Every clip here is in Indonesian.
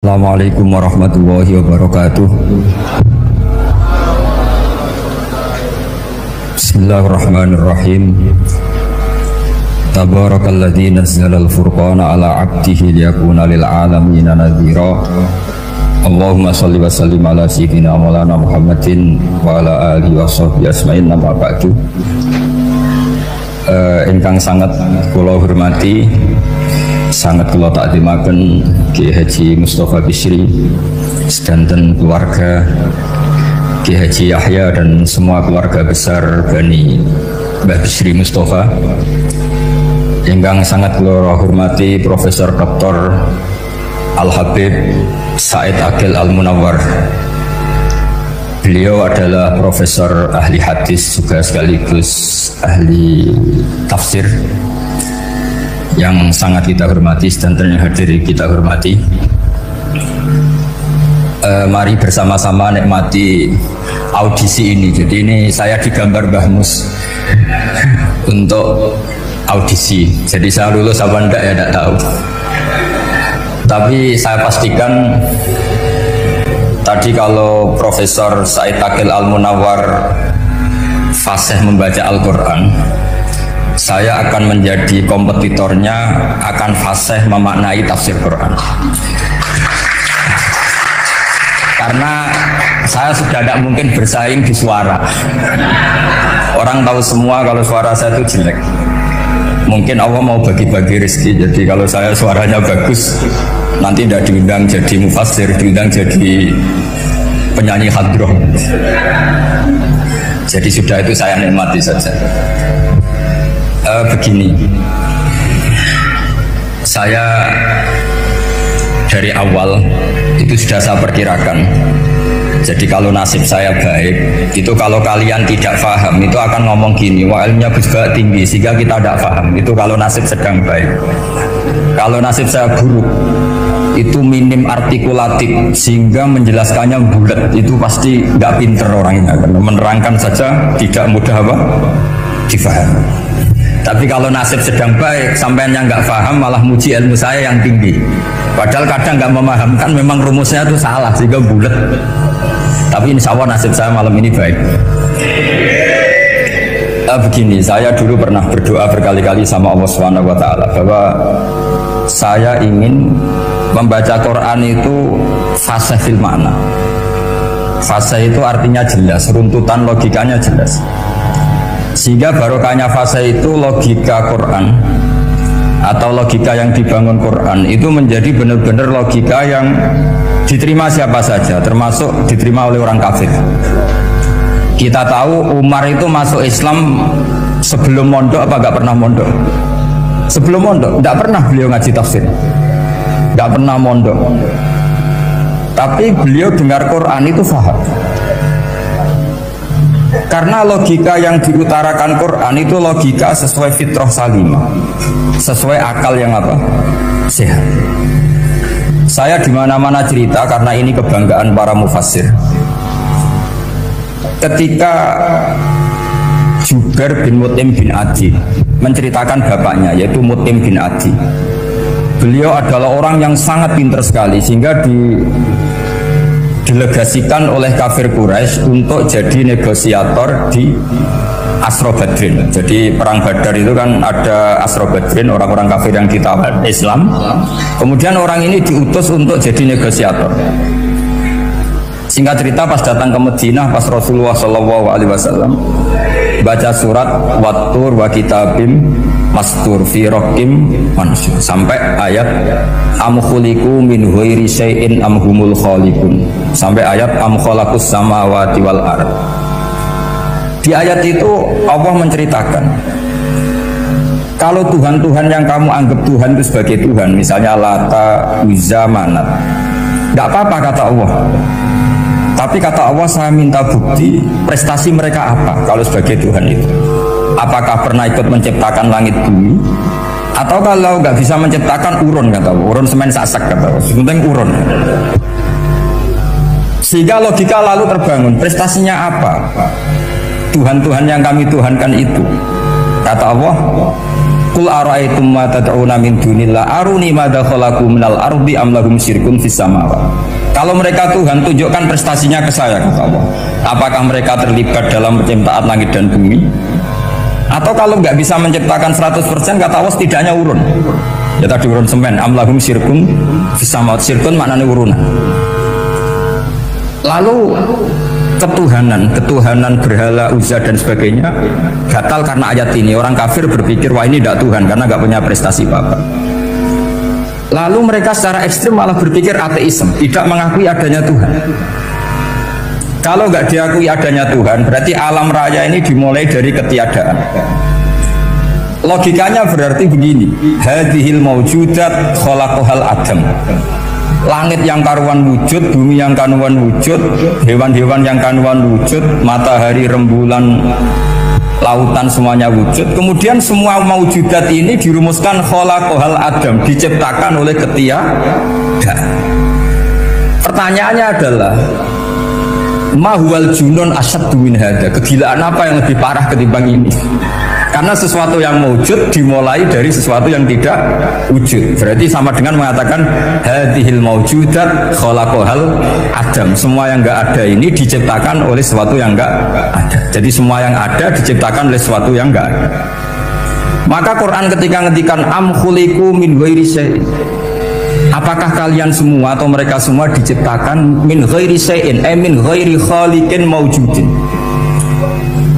Assalamualaikum warahmatullahi wabarakatuh. Bismillahirrahmanirrahim. Tabarakalladzi nazzalal furqana ala 'abdihi liyakuna lil 'alamin nadhira. Allahumma shalli wa sallim ala sayyidina maulana Muhammadin wa ala alihi wa sahbihi ajmain. Amma ba'du. Ingkang sangat kula hormati, sangat kula takdimaken Ki Haji Mustafa Bisri sedanten keluarga, Ki Haji Yahya dan semua keluarga besar Bani Mbah Bisri Mustafa. Ingkang sangat kula hormati Profesor Dr. Al-Habib Said Aqil Al-Munawwar. Beliau adalah profesor ahli hadis juga sekaligus ahli tafsir yang sangat kita hormati dan yang hadir kita hormati. Mari bersama-sama nikmati audisi ini. Jadi ini saya digambar Mbah Mus untuk audisi. Jadi saya lulus apa enggak ya enggak tahu. Tapi saya pastikan tadi kalau Profesor Said Aqil Al-Munawwar fasih membaca Al-Quran, saya akan menjadi kompetitornya, akan fasih memaknai tafsir Quran. Karena saya sudah tidak mungkin bersaing di suara. Orang tahu semua kalau suara saya itu jelek. Mungkin Allah mau bagi-bagi rezeki. Jadi kalau saya suaranya bagus, nanti tidak diundang jadi mufassir, diundang jadi penyanyi hadroh. Jadi sudah itu saya nikmati saja. Begini, saya dari awal itu sudah saya perkirakan. Jadi kalau nasib saya baik, itu kalau kalian tidak paham, itu akan ngomong gini, wah ilmunya juga tinggi sehingga kita tidak paham. Itu kalau nasib sedang baik. Kalau nasib saya buruk, itu minim artikulatif sehingga menjelaskannya bulat, itu pasti nggak pinter orangnya, karena menerangkan saja tidak mudah apa difahami. Tapi kalau nasib sedang baik, sampeannya nggak paham malah muji ilmu saya yang tinggi. Padahal kadang nggak memahamkan, memang rumusnya itu salah sehingga bulat. Tapi insya Allah nasib saya malam ini baik. Begini, saya dulu pernah berdoa berkali-kali sama Allah Subhanahu Wa Taala bahwa saya ingin membaca Quran itu fasih fil makna. Fasih itu artinya jelas, runtutan logikanya jelas. Sehingga barokahnya fasih itu logika Quran atau logika yang dibangun Quran itu menjadi benar-benar logika yang diterima siapa saja, termasuk diterima oleh orang kafir. Kita tahu Umar itu masuk Islam sebelum mondok apa gak pernah mondok? Sebelum mondok, tidak pernah beliau ngaji tafsir, tidak pernah mondok. Tapi beliau dengar Quran itu faham. Karena logika yang diutarakan Quran itu logika sesuai fitrah salimah, sesuai akal yang apa? Sehat. Saya di mana-mana cerita karena ini kebanggaan para mufassir. Ketika Jubair bin Mut'im bin Adi menceritakan bapaknya yaitu Mut'im bin Adi. Beliau adalah orang yang sangat pintar sekali sehingga didelegasikan oleh kafir Quraisy untuk jadi negosiator di Asro Badrin. Jadi perang Badar itu kan ada Asro Badrin, orang-orang kafir yang ditawan Islam. Kemudian orang ini diutus untuk jadi negosiator. Singkat cerita pas datang ke Madinah, pas Rasulullah SAW baca surat Wattur wa kitabim mastur fi raqim mansur sampai ayat am khuliqu min ghairi syai'in am humul khaliqun sampai ayat am khalaqus samawati wal ard. Di ayat itu Allah menceritakan kalau Tuhan-Tuhan yang kamu anggap Tuhan itu sebagai Tuhan, misalnya Lata, Uzza, Manat, tidak apa-apa kata Allah. Tapi kata Allah, saya minta bukti prestasi mereka apa kalau sebagai Tuhan itu. Apakah pernah ikut menciptakan langit bumi? Atau kalau nggak bisa menciptakan urun kata Allah, urun semen sasak kata Allah, penting urun. Sehingga logika lalu terbangun, prestasinya apa? Tuhan-Tuhan yang kami tuhankan itu, kata Allah, Qul ara'aytum ma tad'una min dunillah aruni madza khalaqu minal ardi am lahum syirkun fis samawati. Kalau mereka Tuhan, tunjukkan prestasinya ke saya, kata Allah. Apakah mereka terlibat dalam penciptaan langit dan bumi? Atau kalau nggak bisa menciptakan 100%, kata Allah setidaknya urun. Ya tadi urun semen, amlahum syirkun fis samawati. Syirkun maknanya urunan. Lalu ketuhanan berhala, Uzza dan sebagainya batal karena ayat ini. Orang kafir berpikir wah ini tidak Tuhan karena nggak punya prestasi apa-apa. Lalu mereka secara ekstrim malah berpikir ateisme, tidak mengakui adanya Tuhan. Kalau nggak diakui adanya Tuhan, berarti alam raya ini dimulai dari ketiadaan. Logikanya berarti begini, hadhil maujudat khalaqahal adam. Langit yang karuan wujud, bumi yang karuan wujud, hewan-hewan yang karuan wujud, matahari, rembulan, lautan semuanya wujud. Kemudian semua maujudat ini dirumuskan khalaqahal adam, diciptakan oleh ketiadaan. Pertanyaannya adalah mahwal junun asyaddu min hadza. Kegilaan apa yang lebih parah ketimbang ini? Karena sesuatu yang wujud dimulai dari sesuatu yang tidak wujud. Berarti sama dengan mengatakan hadhil maujudat khalaqahal adam. Semua yang enggak ada ini diciptakan oleh sesuatu yang enggak ada. Jadi semua yang ada diciptakan oleh sesuatu yang enggak ada. Maka Quran ketika ngendikan am khuliqu min ghairi syai', apakah kalian semua atau mereka semua diciptakan min ghairi syai'in, min ghairi khaliqin maujudin.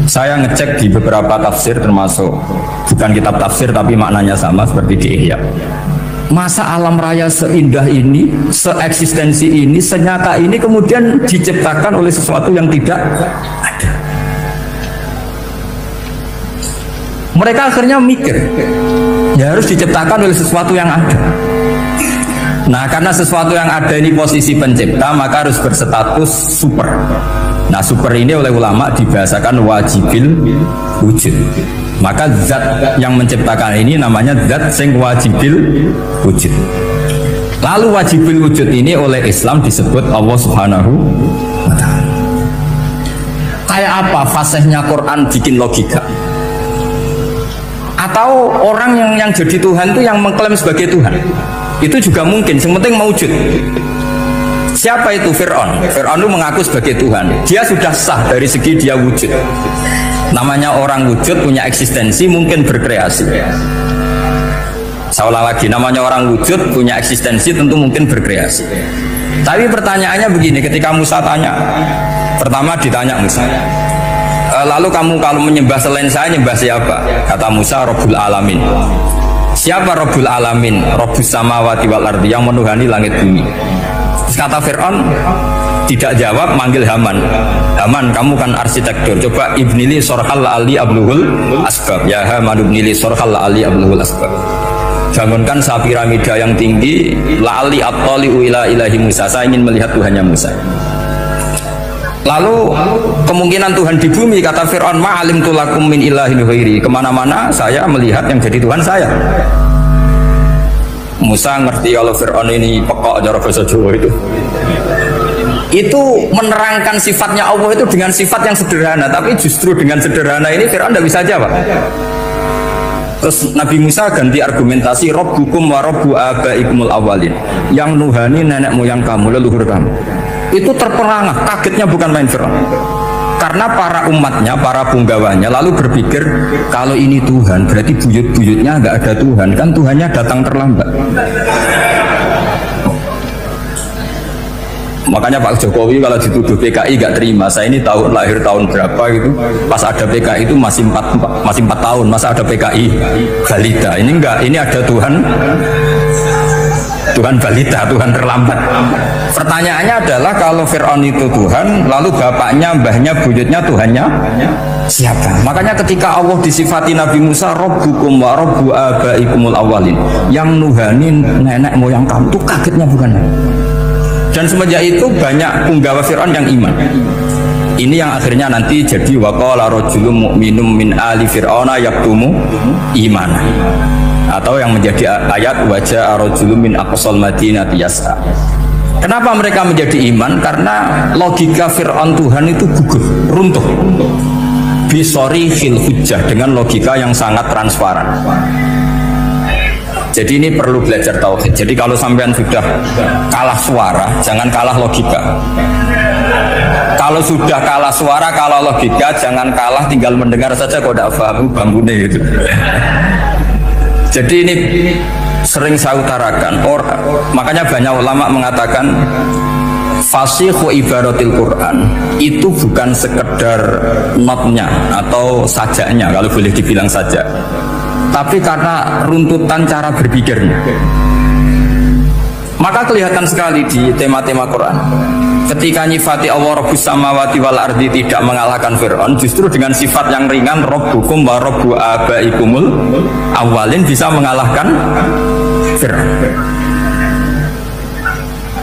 Saya ngecek di beberapa tafsir, termasuk bukan kitab tafsir tapi maknanya sama seperti di Ihya. Masa alam raya seindah ini, seeksistensi ini, senyata ini kemudian diciptakan oleh sesuatu yang tidak ada. Mereka akhirnya mikir, ya harus diciptakan oleh sesuatu yang ada. Nah, karena sesuatu yang ada ini posisi pencipta, maka harus berstatus super. Nah, super ini oleh ulama dibahasakan wajibil wujud. Maka zat yang menciptakan ini namanya zat sing wajibil wujud. Lalu wajibil wujud ini oleh Islam disebut Allah Subhanahu wa ta'ala. Kayak apa fasihnya Quran bikin logika? Atau orang yang jadi Tuhan itu yang mengklaim sebagai Tuhan? Itu juga mungkin, yang penting mewujud. Siapa itu Fir'aun? Fir'aun itu mengaku sebagai Tuhan. Dia sudah sah dari segi dia wujud. Namanya orang wujud punya eksistensi, mungkin berkreasi. Seolah lagi, namanya orang wujud punya eksistensi, tentu mungkin berkreasi. Tapi pertanyaannya begini, ketika Musa tanya, pertama ditanya Musa, lalu kamu kalau menyembah selain saya, nyembah siapa? Kata Musa, Rabbul Alamin. Siapa Rabbul Alamin? Rabbus samawati wal ardi, yang menuhani langit bumi. Kata Fir'aun tidak jawab, manggil Haman. Haman, kamu kan arsitektur, coba ibnili sorhal ali abluhul asbab. Ya Haman ibnili sorhal ali abluhul asbab. Bangunkan satu piramida yang tinggi, la'ali at-tali'u ila ilahi Musa. Saya ingin melihat Tuhannya Musa. Lalu kemungkinan Tuhan di bumi, kata Fir'aun, ma'alim tulakum min ilahin ghairi. Kemana-mana saya melihat yang jadi Tuhan saya. Musa ngerti kalau Fir'aun ini pekok cara bahasa Jawa itu menerangkan sifatnya Allah itu dengan sifat yang sederhana, tapi justru dengan sederhana ini Fir'aun tidak bisa jawab. Terus Nabi Musa ganti argumentasi, Rabbukum wa Rabbu abaikumul awalin, yang nuhani nenek moyang kamu, leluhur kamu. Itu terperangah, kagetnya bukan main Fir'aun. Karena para umatnya, para punggawanya lalu berpikir kalau ini Tuhan berarti buyut-buyutnya nggak ada Tuhan, kan Tuhannya datang terlambat. Makanya Pak Jokowi kalau dituduh PKI nggak terima. Saya ini tahu lahir tahun berapa gitu, pas ada PKI itu masih 4 tahun, masa ada PKI balita. Ini enggak, ini ada Tuhan balita, Tuhan terlambat. Pertanyaannya adalah kalau Fir'aun itu Tuhan, lalu bapaknya, mbahnya, buyutnya Tuhannya siapa? Makanya ketika Allah disifati Nabi Musa, Rabbukum wa Rabbu abaikumul awalin, yang nuhani nenek moyang kamu, itu kagetnya bukan? Dan semenjak itu banyak punggawa Fir'aun yang iman. Ini yang akhirnya nanti jadi waqala rajulun mu'minum min ali fir'auna yaktumu imana, atau yang menjadi ayat wajah rajulun min aqsal madinati yas'a. Kenapa mereka menjadi iman? Karena logika Fir'aun Tuhan itu gugur, runtuh. Bisori khil hujjah, dengan logika yang sangat transparan. Jadi ini perlu belajar tauhid. Jadi kalau sampean sudah kalah suara, jangan kalah logika. Kalau sudah kalah suara, kalah logika, jangan kalah tinggal mendengar saja kok tidak paham bangunnya gitu. Jadi ini sering saya utarakan. Makanya banyak ulama mengatakan fasihu ibaratil Quran itu bukan sekedar notnya atau sajaknya, kalau boleh dibilang sajak, tapi karena runtutan cara berpikirnya. Maka kelihatan sekali di tema-tema Quran ketika nyifati Allah Rabbus samawati wal ardi tidak mengalahkan Fir'aun, justru dengan sifat yang ringan Rabbukum wa Rabbu abaikumul awalin bisa mengalahkan Fir'aun.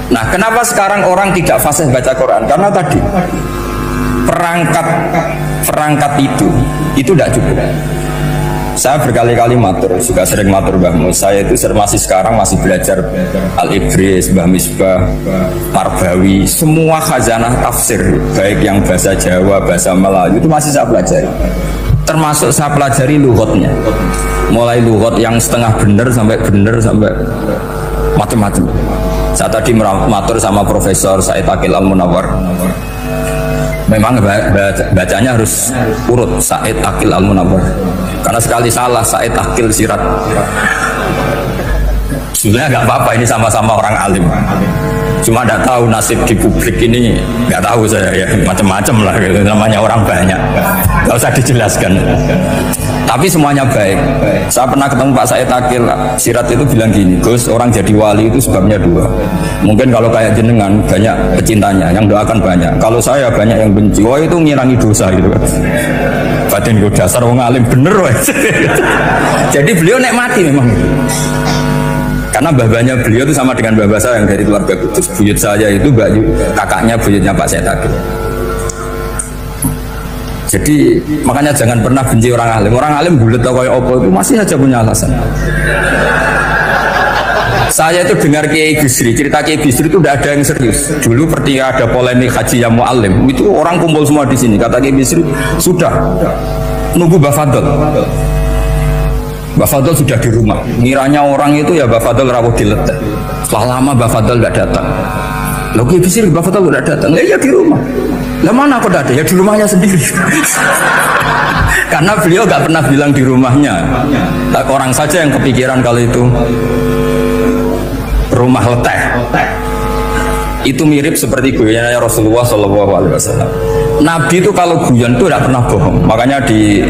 Nah, kenapa sekarang orang tidak fasih baca Quran? Karena tadi perangkat itu tidak cukup. Saya berkali-kali matur, juga sering matur Mbah Mus. Saya itu sekarang masih belajar Al-Ibris, Mbah Misbah, Marbawi, semua khazanah tafsir, baik yang bahasa Jawa, bahasa Melayu itu masih saya pelajari. Termasuk saya pelajari lughatnya, mulai lughat yang setengah benar sampai macam-macam. Saya tadi matur sama Profesor Said Aqil Al-Munawwar. Memang bacanya harus urut Said Aqil Al-Munawwar. Karena sekali salah Said Aqil Sirat. Sebenarnya nggak apa-apa, ini sama-sama orang alim. Cuma tidak tahu nasib di publik ini, nggak tahu saya ya, macam-macam lah gitu. Namanya orang banyak, nggak usah dijelaskan. Tapi semuanya baik. Saya pernah ketemu Pak Said Aqil Sirat itu bilang gini, Gus, orang jadi wali itu sebabnya dua. Mungkin kalau kayak jenengan banyak pecintanya, yang doakan banyak. Kalau saya banyak yang benci, wah itu ngirangi dosa gitu kan. Batin gue dasar wong alim bener weh. Jadi beliau nikmati memang. Karena babanya beliau itu sama dengan babah saya yang dari keluarga Kudus. Buyut saya itu kakaknya buyutnya Pak Said Aqil. Jadi makanya jangan pernah benci orang alim. Orang alim bulet atau kayak opo itu masih saja punya alasan. Saya itu dengar Kiai Bisri, cerita Kiai Bisri itu tidak ada yang serius. Dulu ketika ada polemik haji yang mu'alim, itu orang kumpul semua di sini. Kata Kiai Bisri, sudah nunggu Mbah Fadl. Mbah Fadl sudah di rumah. Ngiranya orang itu ya Mbah Fadl rawuh diletek. Setelah lama Mbah Fadl tidak datang. Loh Kiai Bisri, Mbah Fadl tidak datang. Ya di rumah. Lah mana aku ada? Ya di rumahnya sendiri. Karena beliau nggak pernah bilang di rumahnya. Orang saja yang kepikiran kalau itu rumah leteh. Itu mirip seperti guyonnya Rasulullah SAW. Nabi itu kalau guyon itu tidak pernah bohong. Makanya di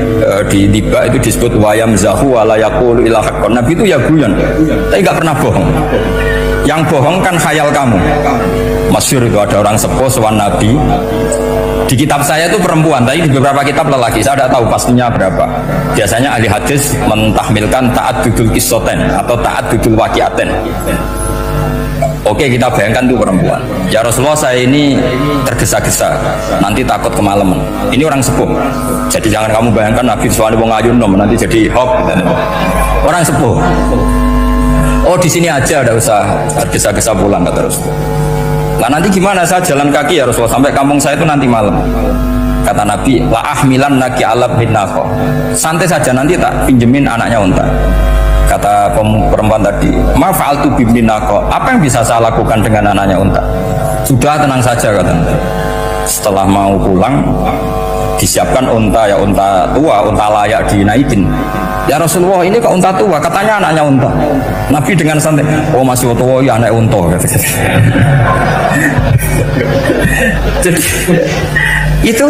tiba itu disebut wayam zahu wala yaqulu illa haqqan. Nabi itu ya guyon, tapi nggak pernah bohong. Yang bohong kan khayal kamu. Masyhur itu ada orang sepuh sowan Nabi. Di kitab saya itu perempuan, tapi di beberapa kitab lelaki. Saya tidak tahu pastinya berapa. Biasanya ahli hadis mentahmilkan ta'addudul qissaten atau ta'addudul waqi'aten. Oke, kita bayangkan itu perempuan. Ya Rasulullah, saya ini tergesa-gesa, nanti takut kemalaman. Ini orang sepuh. Jadi jangan kamu bayangkan Nabi Suwani wong ayu nom nanti jadi hop. Orang sepuh. Oh di sini aja, udah usah tergesa-gesa pulang kata Rasulullah. Nah nanti gimana, saya jalan kaki ya Rasulullah sampai kampung saya itu nanti malam. Kata Nabi, la ahmilan naki alab binako. Santai saja, nanti tak pinjemin anaknya unta. Kata perempuan tadi, ma fa'altu biminako. Apa yang bisa saya lakukan dengan anaknya unta? Sudah, tenang saja katanya. Setelah mau pulang, disiapkan unta, ya unta tua, unta layak dinaikin. Ya Rasulullah, ini kok unta tua? Katanya anaknya unta. Nabi dengan santai, oh masih tua, ya anak unta. Jadi itu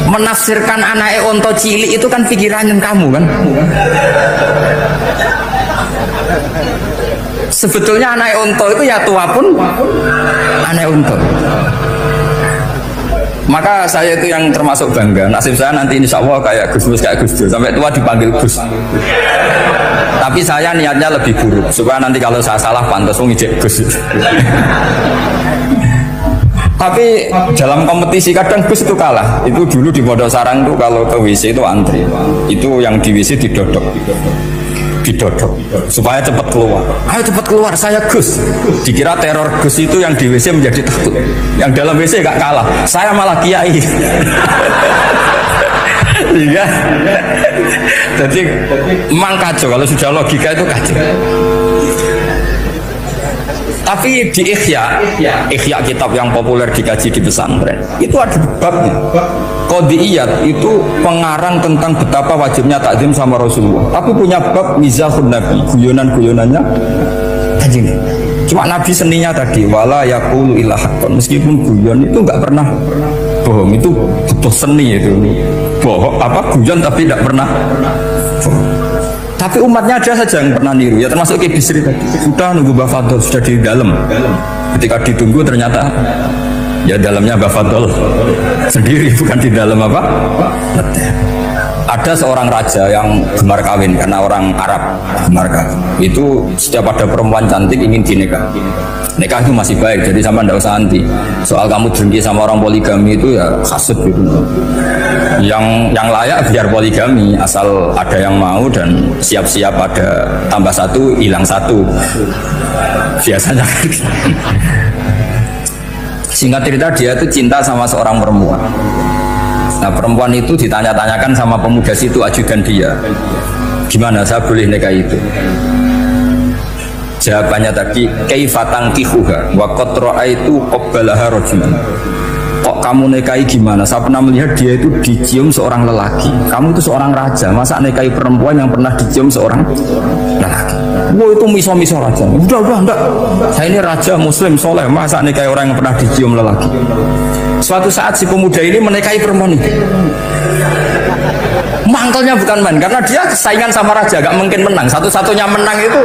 menafsirkan anaknya unta cilik itu kan pikirannya kamu kan. Sebetulnya anak unta itu ya tua pun anak unta. Maka saya itu yang termasuk bangga. Nasib saya nanti insya Allah kayak Gus Mus, kayak Gus Dur. Sampai tua dipanggil Gus. Tapi saya niatnya lebih buruk supaya nanti kalau saya salah pantas ngijek Gus. Tapi dalam kompetisi kadang Gus itu kalah. Itu dulu di Pondok Sarang itu kalau ke WC itu antri. Itu yang di WC didodok supaya cepat keluar. Ayo cepat keluar, saya Gus. Dikira teror Gus itu yang di WC menjadi takut. Yang dalam WC gak kalah, saya malah kiai. Iya. Jadi memang kacau kalau sudah logika itu kacau. Tapi di Ihya kitab yang populer dikaji di pesantren itu ada babnya. Qadiyat itu pengarang tentang betapa wajibnya takzim sama Rasulullah. Tapi punya bab mizahun Nabi, guyonan-guyonannya Kanjeng. Cuma Nabi seninya tadi wala yaqulu illa haqqan. Meskipun guyon itu enggak pernah bohong, itu butuh seni itu. Bohong apa guyon tapi tidak pernah bohong. Tapi umatnya ada saja yang pernah niru, ya termasuk Ki Bisri tadi. Sudah nunggu Mbah Fadl, sudah di dalam. Ketika ditunggu ternyata ya dalamnya Mbah Fadl sendiri, bukan di dalam apa? Ada seorang raja yang gemar kawin karena orang Arab gemar kawin. Itu setiap ada perempuan cantik ingin dinikah. Nikah itu masih baik, jadi sama ndak usah anti. Soal kamu dengki sama orang poligami itu ya kasut gitu. Yang layak biar poligami, asal ada yang mau dan siap-siap ada tambah satu hilang satu. Biasanya. Singkat cerita dia itu cinta sama seorang perempuan. Nah perempuan itu ditanya-tanyakan sama pemuda situ ajudan dia, gimana saya boleh nikah itu? Jawabannya tadi kaifa tankihuha wa qad ra'aitu qabbalaha rajulun. Kok kamu nikahi gimana? Saya pernah melihat dia itu dicium seorang lelaki. Kamu itu seorang raja, masa nikahi perempuan yang pernah dicium seorang lelaki? Wah itu miso-miso raja. Udah enggak. Saya ini raja muslim soleh, masa nikahi orang yang pernah dicium lelaki? Suatu saat si pemuda ini menikahi perempuan itu. Mangkelnya bukan main, karena dia saingan sama raja, gak mungkin menang. Satu-satunya menang itu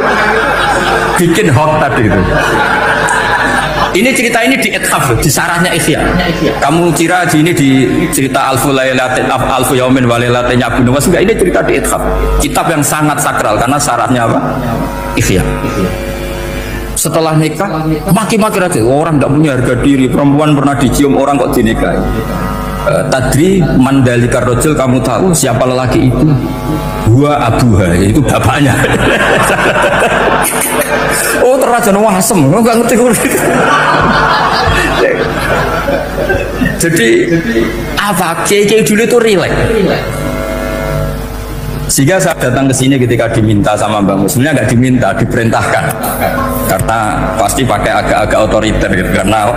bikin hoax tadi itu. Ini cerita ini di Ithaf, di sarahnya Ihya. Kamu kira di cerita Alfu Yaumin wa Lailatin Abu Nuwas, enggak, ini cerita di Ithaf. Kitab yang sangat sakral karena sarahnya apa? Ihya. Setelah nikah, maki-maki raja. Orang tidak punya harga diri, perempuan pernah dicium orang kok dinikahi. Tadri mandalika rojul, kamu tahu siapa lelaki itu? Gua abuha, itu bapaknya. Oh terrajan wasem, lo nggak ngerti. Jadi apa? Kiai dulu itu rileks. Sehingga saya datang ke sini ketika diminta sama Mbak Mus, sebenarnya nggak diminta, diperintahkan, karena pasti pakai agak-agak otoriter gitu, karena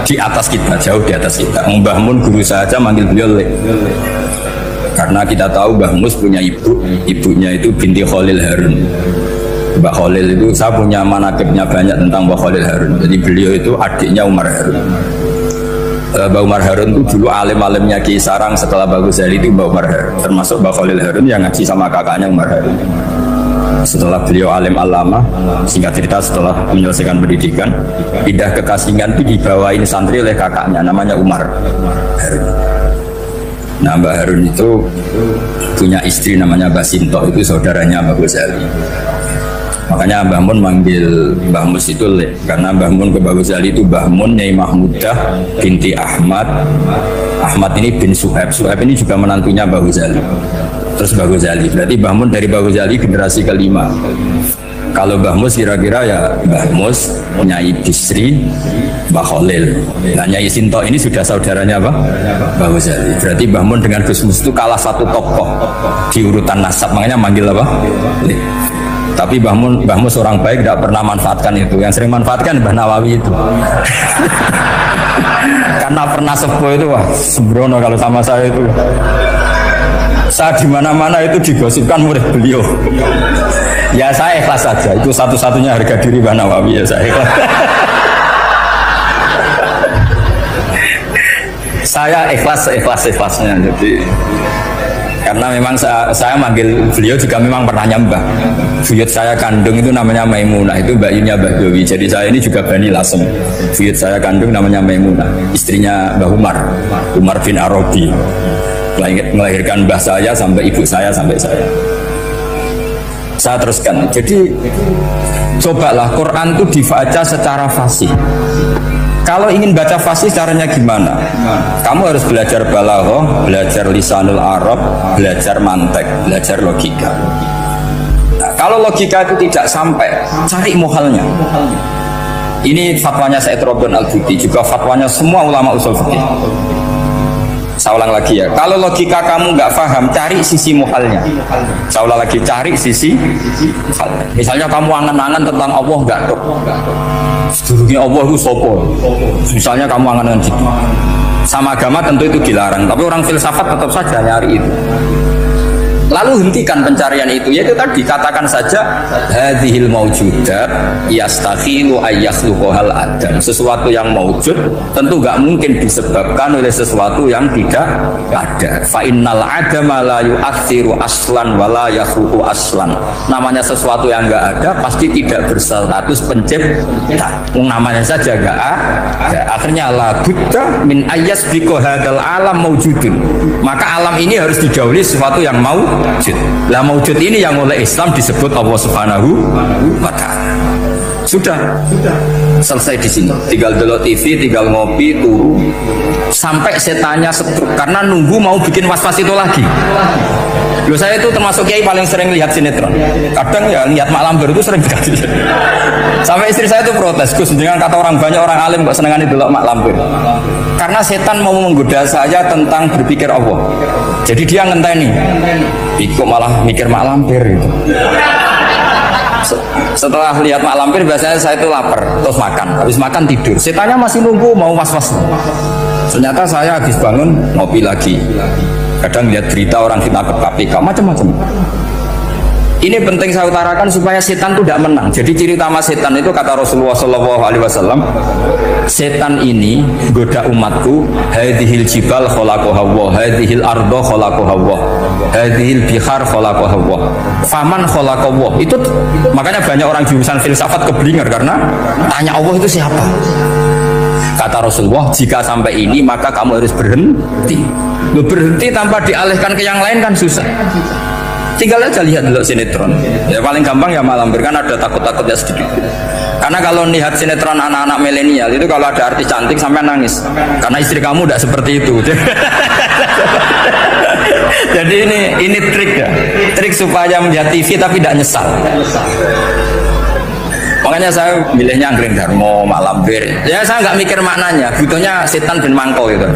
di atas kita, jauh di atas kita. Mbah Mun guru saja manggil beliau Le. Karena kita tahu Mbah Mus punya ibunya itu binti Khalil Harun. Mbah Khalil itu, saya punya manakibnya banyak tentang Mbah Khalil Harun. Jadi beliau itu adiknya Umar Harun. Mbah Umar Harun itu dulu alim-alimnya Ki Sarang, setelah Mbah Ghazali itu Mbah Umar Harun, termasuk Mbah Khalil Harun yang ngaji sama kakaknya Umar Harun. Setelah beliau alim alama, singkat cerita setelah menyelesaikan pendidikan, pindah ke Kasingan itu dibawain santri oleh kakaknya namanya Umar Harun. Nah Mbah Harun itu punya istri namanya Mbah Sinto, itu saudaranya Mbah Ghazali. Makanya Mbah Mun manggil Mbah Mus itu Le, karena Mbah Mun ke Mbah Ghazali itu Mbah Mun Nyai Mahmudah binti Ahmad. Ahmad ini bin Suhaib. Suhaib ini juga menantunya Mbah Ghazali. Terus Mbah Ghazali, berarti Mbah Mun dari Mbah Ghazali generasi kelima. Kalau Mbah Mus kira-kira ya Mbah Mus, Nyai Bisri, Mbah Khalil. Nah Nyai Sinto ini sudah saudaranya apa? Mbah Ghazali. Berarti Mbah Mun dengan Gus Mus itu kalah satu tokoh di urutan nasab, makanya manggil apa? Le. Tapi Mbah Mus orang baik, tidak pernah manfaatkan itu. Yang sering manfaatkan Mbah Nawawi itu. Karena pernah sepuh itu, wah sembrono kalau sama saya itu. Saya di mana-mana itu digosipkan murid beliau. Ya saya ikhlas saja. Itu satu-satunya harga diri Mbah Nawawi, ya saya ikhlas. Saya ikhlasnya. Jadi karena memang saya manggil beliau juga memang pernah nyembah. Buyut saya kandung itu namanya Maimunah, itu mbaknya Mbah Dewi. Jadi saya ini juga Bani Lasem. Buyut saya kandung namanya Maimunah, istrinya Mbah Umar bin Arabi. Melahirkan mbah saya sampai ibu saya sampai saya. Saya teruskan. Jadi cobalah Quran itu dibaca secara fasih. Kalau ingin baca fasih caranya gimana? Kamu harus belajar balaghah, belajar lisanul Arab, belajar mantek, belajar logika. Nah, kalau logika itu tidak sampai, cari muhalnya. Ini fatwanya Said Robon Al-Buti, juga fatwanya semua ulama usul fikih. Saya ulang lagi ya. Kalau logika kamu nggak paham, cari sisi muhalnya. Saya ulang lagi, cari sisi muhalnya. Misalnya kamu angan-angan tentang Allah nggak dok. Sedurungnya Allah itu sopo. Misalnya kamu angan-angan gitu. Sama agama tentu itu dilarang. Tapi orang filsafat tetap saja nyari itu. Lalu hentikan pencarian itu, yaitu tadi katakan saja hadhil maujudat yastakhilu ayyakhluqahal adam. Sesuatu yang maujud tentu nggak mungkin disebabkan oleh sesuatu yang tidak ada. Fa innal adama la yu'atsiru aslan wa la yakhluqu aslan. Namanya sesuatu yang nggak ada pasti tidak berstatus pencipta. Namanya saja nggak ada. Akhirnya la budda min ayyasbiqu hadzal alam maujudun. Maka alam ini harus didahului sesuatu yang maujud. Lah maujud ini yang oleh Islam disebut Allah Subhanahu wa Ta'ala. Sudah selesai di sini. Tinggal delok TV, tinggal ngopi, turu. Sampai setannya setruk karena nunggu mau bikin was-was itu lagi. Loh, saya itu termasuk kiai paling sering lihat sinetron. Kadang ya lihat Mak Lampir itu sering sekali. Sampai istri saya itu protes, Gus, dengan kata orang banyak orang alim kok senengane delok Mak Lampir. Karena setan mau menggoda saya tentang berpikir Allah. Jadi dia ngenteni. Kok malah mikir Mak Lampir gitu. Setelah lihat Mak Lampir biasanya saya itu lapar, terus makan. Habis makan tidur. Setannya masih nunggu mau was-was. Ternyata saya habis bangun ngopi lagi. Kadang lihat berita orang ditangkap KPK macam-macam. Ini penting saya utarakan supaya setan itu tidak menang. Jadi ciri utama setan itu kata Rasulullah SAW, setan ini goda umatku, hadhil jibal khalaqaha Allah, hadhil ardo khalaqaha Allah, hadhil bihar khalaqaha Allah, faman khalaqaha Allah. Itu makanya banyak orang jurusan filsafat keblinger karena tanya Allah itu siapa. Kata Rasulullah, jika sampai ini maka kamu harus berhenti. Berhenti tanpa dialihkan ke yang lain kan susah. Tinggal aja lihat dulu sinetron. Ya paling gampang ya Mak Lampir, kan ada takut-takutnya sedikit. Karena kalau lihat sinetron anak-anak milenial itu kalau ada artis cantik sampai nangis. Karena istri kamu tidak seperti itu. Jadi ini trik ya. Trik supaya melihat TV tapi tidak nyesal. Makanya saya milihnya Anggrek Darmo, Mak Lampir. Ya saya nggak mikir maknanya, butuhnya setan bin mangkol gitu.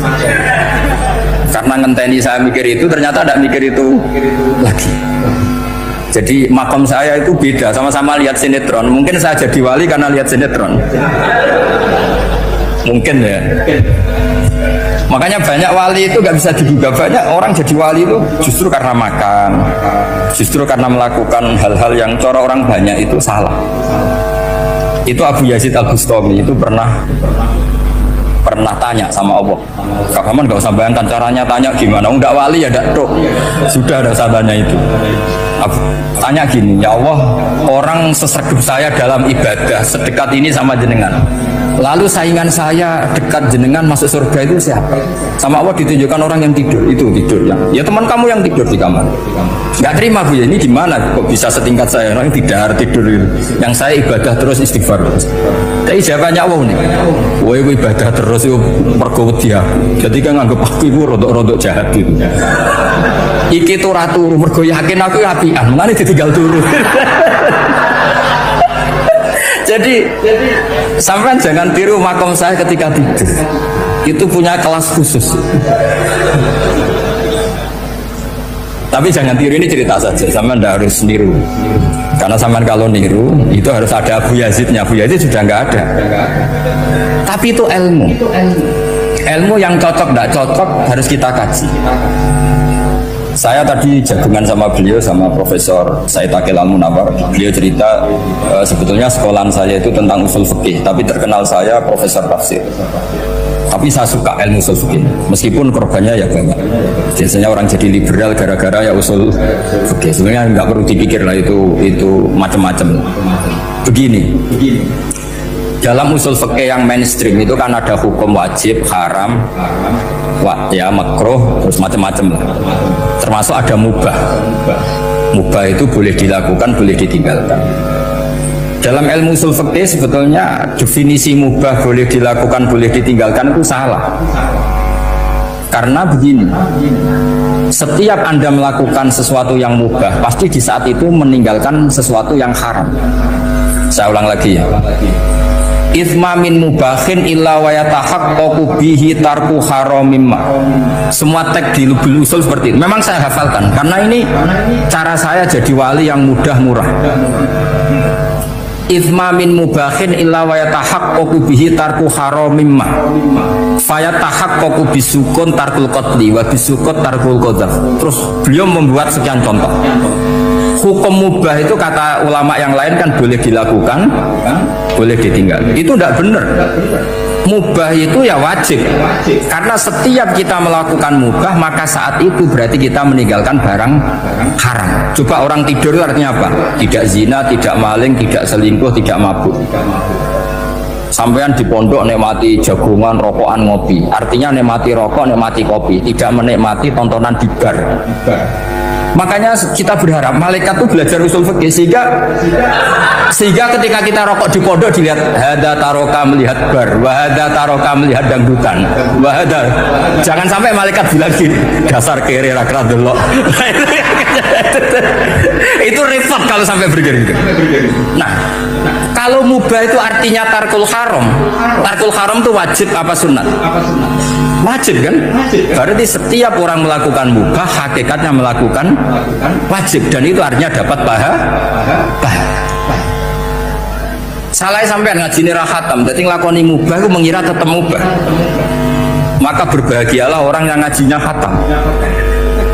Karena ngenteni saya mikir itu, ternyata tidak mikir itu lagi. Jadi makom saya itu beda, sama-sama lihat sinetron. Mungkin saya jadi wali karena lihat sinetron. Mungkin ya. Makanya banyak wali itu nggak bisa diduga. Banyak orang jadi wali itu justru karena makan, justru karena melakukan hal-hal yang cara orang banyak itu salah. Itu Abu Yazid Al-Bustami itu pernah tanya sama Allah. Kapan nggak usah bayangkan caranya, tanya gimana. Enggak wali ya enggak dok. Sudah ada sahabatnya itu. Tanya gini, ya Allah, orang seserdup saya dalam ibadah sedekat ini sama jenengan. Lalu saingan saya dekat jenengan masuk surga itu siapa? Sama Allah ditunjukkan orang yang tidur, itu tidur ya teman kamu yang tidur di kamar. Nggak terima Bu ya, ini gimana kok bisa setingkat saya orang yang tidur itu. Yang saya ibadah terus istighfar terus. Tapi jawabannya Allah nih, woi ibadah terus itu mergo dia. Jadi kan nganggep aku itu rodok-rodok jahat gitu. Iki tuh ratu mergo yakin aku apian, mulane ditinggal turu. Jadi sampean jangan tiru makom saya ketika tidur. Itu punya kelas khusus. Tapi jangan tiru, ini cerita saja. Sampean tidak harus niru. Karena sampean kalau niru itu harus ada Abu Yazidnya. Abu Yazid sudah nggak ada. Tapi itu ilmu. Ilmu yang cocok tidak cocok harus kita kaji. Saya tadi jagungan sama beliau, sama Profesor Said Akil Al-Munawar. Beliau cerita sebetulnya sekolahan saya itu tentang usul fikih, tapi terkenal saya Profesor Tafsir. Tapi saya suka ilmu usul fikih, meskipun korbannya ya banyak. Biasanya orang jadi liberal gara-gara ya usul fikih. Sebenarnya nggak perlu dipikir lah, itu macam-macam. Begini. Dalam usul fikih yang mainstream itu kan ada hukum wajib, haram, ya makruh, terus macam-macam lah. Termasuk ada mubah. Mubah itu boleh dilakukan, boleh ditinggalkan. Dalam ilmu usul fikih sebetulnya definisi mubah boleh dilakukan, boleh ditinggalkan itu salah. Karena begini, setiap Anda melakukan sesuatu yang mubah, pasti di saat itu meninggalkan sesuatu yang haram. Saya ulang lagi ya. Itsma min mubakhin illa wa yatahaqqaqu bihi tarku haramim. Semua teks di Lubul Usul seperti itu. Memang saya hafalkan karena ini cara saya jadi wali yang mudah murah. Itsma min mubakhin illa wa yatahaqqaqu bihi tarku haramim. Fa yatahaqqaqu bisukun tarkul qatli wa bisukut tarkul qadzaf. Terus beliau membuat sekian contoh. Hukum mubah itu kata ulama yang lain kan boleh dilakukan, boleh ditinggal. Itu tidak benar. Mubah itu ya wajib. Karena setiap kita melakukan mubah maka saat itu berarti kita meninggalkan barang haram. Coba orang tidur itu artinya apa? Tidak zina, tidak maling, tidak selingkuh, tidak mabuk. Sampean di pondok nikmati jagungan, rokokan, ngopi. Artinya nikmati rokok, nikmati kopi, tidak menikmati tontonan di bar. Makanya kita berharap malaikat itu belajar usul fikih sehingga ketika kita rokok di pondok dilihat hada taroka melihat bar, wahada taroka melihat dangdutan, wahada. Jangan sampai malaikat bilang gini, dasar kere rakrat delok. Itu repot kalau sampai begitu. Nah, kalau mubah itu artinya tarkul haram. Tarkul haram itu wajib apa sunat? Wajib kan? Berarti setiap orang melakukan mubah hakikatnya melakukan wajib dan itu artinya dapat pahala. Salah sampean ngaji nira khatam, jadi ngelakoni mubah itu mengira tetap mubah. Maka berbahagialah orang yang ngajinya khatam.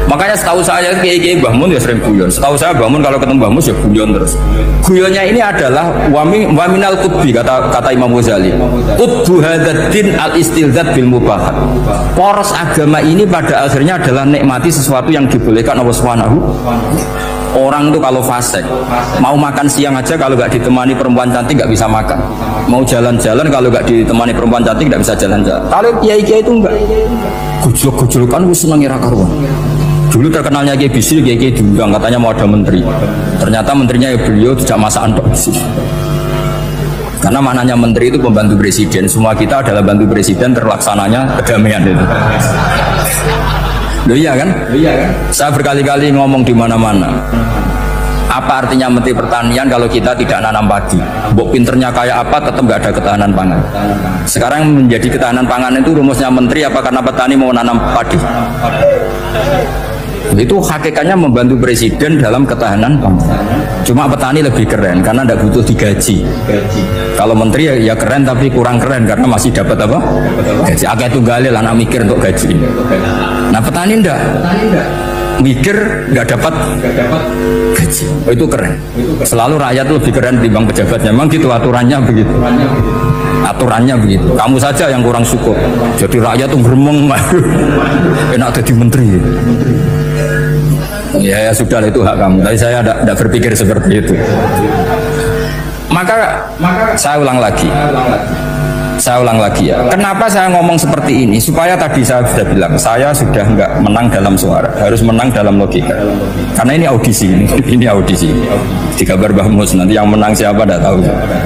Makanya setahu saya kiai Mbah Mun ya sering guyon. Setahu saya Mbah Mun kalau ketemu Mbah Mus ya guyon terus. Guyonnya ini adalah waminal qutbi kata Imam Ghazali. Qutbu hadzal al istilzat bil mubahat. Poros agama ini pada akhirnya adalah nikmati sesuatu yang dibolehkan Allah Subhanahu. Orang itu kalau fasik mau makan siang aja kalau nggak ditemani perempuan cantik nggak bisa makan. Mau jalan-jalan kalau nggak ditemani perempuan cantik nggak bisa jalan-jalan. Kalau kiai-kiai itu enggak. Gujluk-gujlukan wis seneng ira karuan. Dulu terkenalnya Kiai Bisri, Kiai diundang katanya mau ada menteri. Ternyata menterinya ya beliau tidak masakan dok. Karena maknanya menteri itu pembantu presiden. Semua kita adalah bantu presiden terlaksananya kedamaian itu. Loh iya kan? Saya berkali-kali ngomong di mana-mana. Apa artinya menteri pertanian kalau kita tidak nanam padi? Bok pinternya kayak apa tetap nggak ada ketahanan pangan. Sekarang menjadi ketahanan pangan itu rumusnya menteri apa karena petani mau nanam padi? Itu hakikatnya membantu presiden dalam ketahanan pangan. Cuma petani lebih keren karena tidak butuh digaji. Kalau menteri ya keren tapi kurang keren karena masih dapat apa? Gaji. Agak tunggalil anak mikir untuk gaji. Nah petani enggak mikir nggak dapat gaji. Oh, itu keren. Selalu rakyat lebih keren dibanding pejabatnya. Memang gitu aturannya begitu. Aturannya begitu. Kamu saja yang kurang syukur. Jadi rakyat tuh gremeng, enak jadi menteri. Ya sudah itu hak kamu. Tapi saya tidak berpikir seperti itu. Maka saya ulang lagi. Ya. Kenapa saya ngomong seperti ini? Supaya tadi saya sudah bilang, saya sudah nggak menang dalam suara, harus menang dalam logika. Karena ini audisi, ini audisi. Di kabar Mbah Mus nanti yang menang siapa tidak tahu.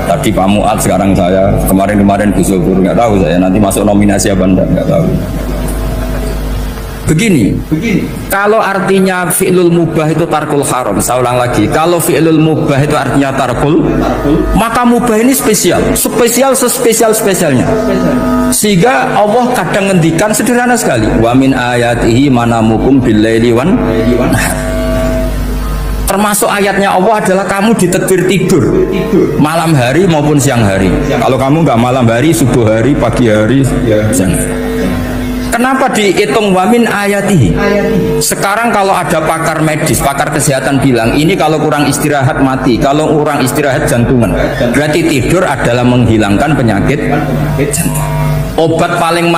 Tadi Pak Muat, sekarang saya, kemarin Gus Zubur nggak tahu saya. Nanti masuk nominasi apa nggak tahu. Begini, kalau artinya fi'lul mubah itu tarkul haram, saya ulang lagi, kalau fi'lul mubah itu artinya tarkul, maka mubah ini spesialnya. Sehingga Allah kadang ngendikan sederhana sekali, wa min ayatihi manamukum billaili wan nahar. Termasuk ayatnya Allah adalah kamu ditakdir tidur malam hari maupun siang hari. Kalau kamu nggak malam hari, subuh hari, pagi hari, siang hari. Kenapa dihitung wamin ayatihi? Sekarang kalau ada pakar medis, pakar kesehatan bilang ini kalau kurang istirahat mati, kalau kurang istirahat jantungan. Berarti tidur adalah menghilangkan penyakit jantung. Obat paling